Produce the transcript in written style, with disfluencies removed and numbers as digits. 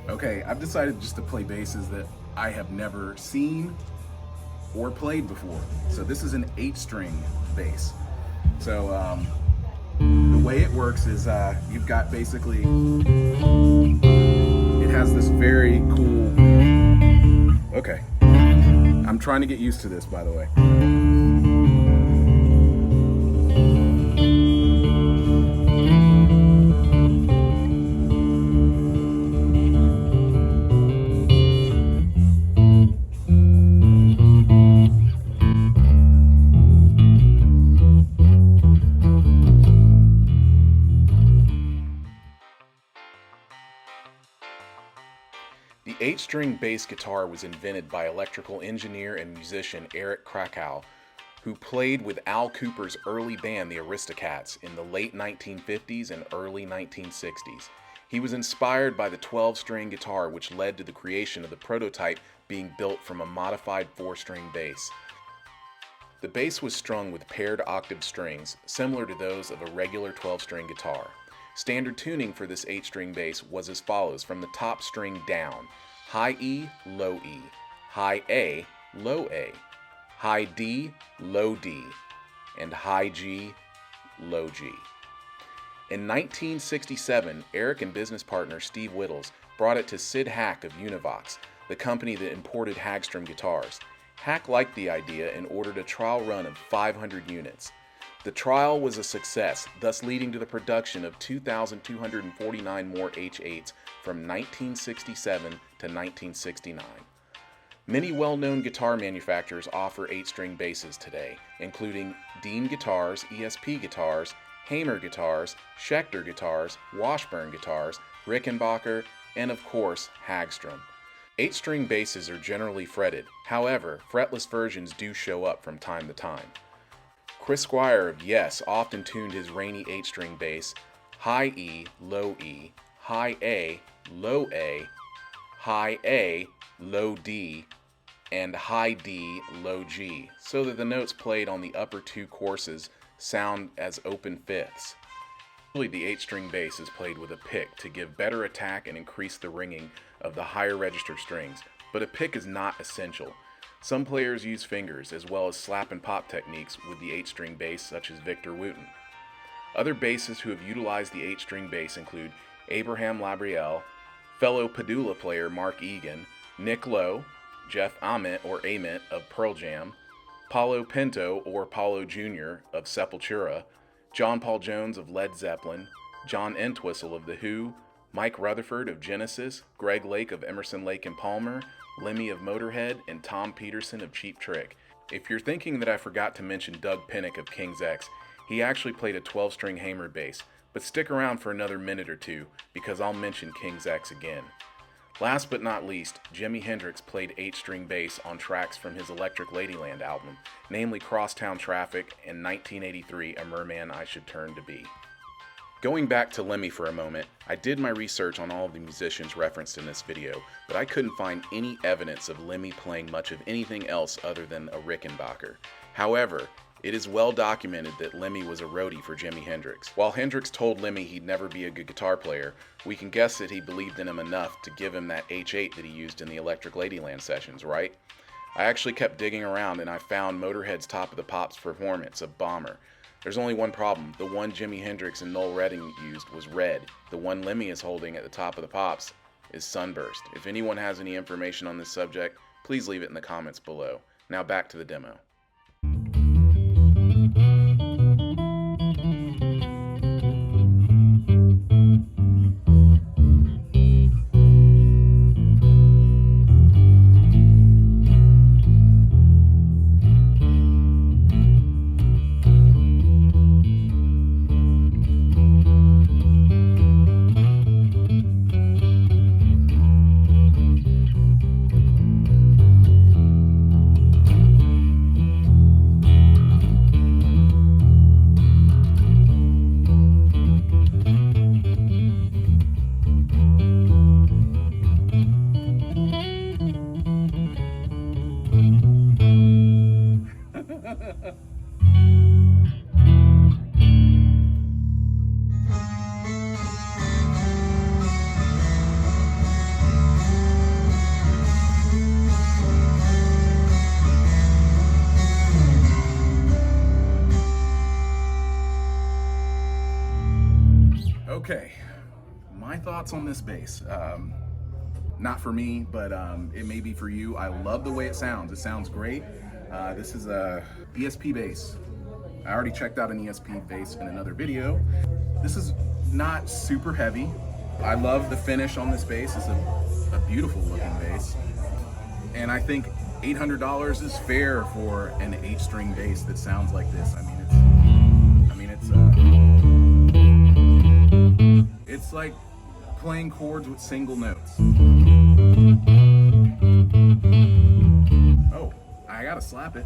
Okay, I've decided just to play basses that I have never seen or played before. So this is an 8-string bass. So the way it works is you've got basically, it has this very cool, okay, I'm trying to get used to this, by the way. The 8-string bass guitar was invented by electrical engineer and musician Eric Krakow, who played with Al Kooper's early band the Aristocats in the late 1950s and early 1960s. He was inspired by the 12-string guitar, which led to the creation of the prototype being built from a modified 4-string bass. The bass was strung with paired octave strings, similar to those of a regular 12-string guitar. Standard tuning for this 8-string bass was as follows from the top string down: high E, low E, high A, low A, high D, low D, and high G, low G. In 1967, Eric and business partner Steve Whittles brought it to Sid Hack of Univox, the company that imported Hagstrom guitars. Hack liked the idea and ordered a trial run of 500 units. The trial was a success, thus leading to the production of 2,249 more H8s from 1967 to 1969. Many well-known guitar manufacturers offer 8-string basses today, including Dean Guitars, ESP Guitars, Hamer Guitars, Schecter Guitars, Washburn Guitars, Rickenbacker, and of course, Hagstrom. 8-string basses are generally fretted, however, fretless versions do show up from time to time. Chris Squire of Yes often tuned his rainy 8-string bass high E, low E, high A, low A, high A, low D, and high D, low G, so that the notes played on the upper two courses sound as open fifths. Usually the 8-string bass is played with a pick to give better attack and increase the ringing of the higher register strings, but a pick is not essential. Some players use fingers as well as slap and pop techniques with the 8-string bass, such as Victor Wooten. Other bassists who have utilized the 8-string bass include Abraham Labrielle, fellow Padula player Mark Egan, Nick Lowe, Jeff Ament or Ament of Pearl Jam, Paulo Pinto or Paulo Jr. of Sepultura, John Paul Jones of Led Zeppelin, John Entwistle of The Who, Mike Rutherford of Genesis, Greg Lake of Emerson, Lake and Palmer, Lemmy of Motorhead, and Tom Peterson of Cheap Trick. If you're thinking that I forgot to mention Doug Pinnick of King's X, he actually played a 12-string Hamer bass, but stick around for another minute or two because I'll mention King's X again. Last but not least, Jimi Hendrix played 8-string bass on tracks from his Electric Ladyland album, namely Crosstown Traffic and 1983 A Merman I Should Turn to Be. Going back to Lemmy for a moment, I did my research on all of the musicians referenced in this video, but I couldn't find any evidence of Lemmy playing much of anything else other than a Rickenbacker. However, it is well documented that Lemmy was a roadie for Jimi Hendrix. While Hendrix told Lemmy he'd never be a good guitar player, we can guess that he believed in him enough to give him that H8 that he used in the Electric Ladyland sessions, right? I actually kept digging around and I found Motorhead's Top of the Pops performance of Bomber. There's only one problem. The one Jimi Hendrix and Noel Redding used was red. The one Lemmy is holding at the Top of the Pops is Sunburst. If anyone has any information on this subject, please leave it in the comments below. Now back to the demo. thoughts on this bass. Not for me, but it may be for you. I love the way it sounds. It sounds great. This is a ESP bass. I already checked out an ESP bass in another video. This is not super heavy. I love the finish on this bass. It's a beautiful looking bass. And I think $800 is fair for an 8-string bass that sounds like this. It's like playing chords with single notes. Oh, I gotta slap it.